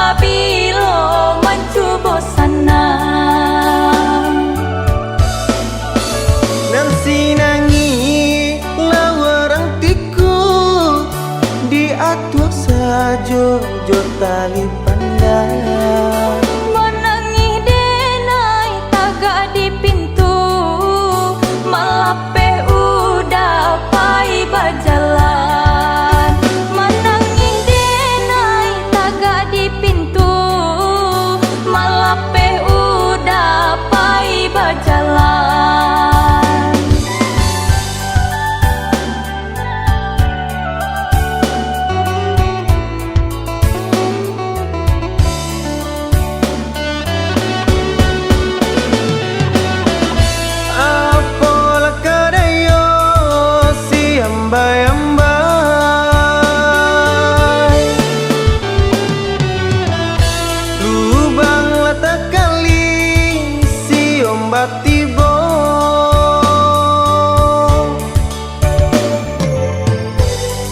apabila mencoba sana. Nang sinangi lawarang tiku diatur saja jo tali pandang. Menangi denai tagak di pintu, melape udah pai berjalan. Menangi denai tagak di pintu, melape udah pai berjalan. Tibo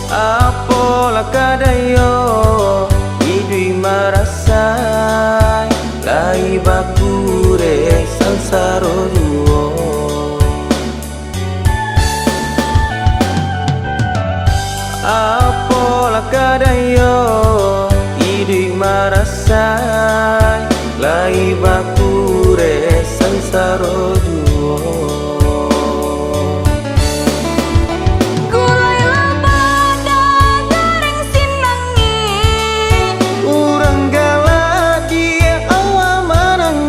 apola kadayo idui marasai lai bakure sansaro duo. Apola kadayo idui marasai lai bakure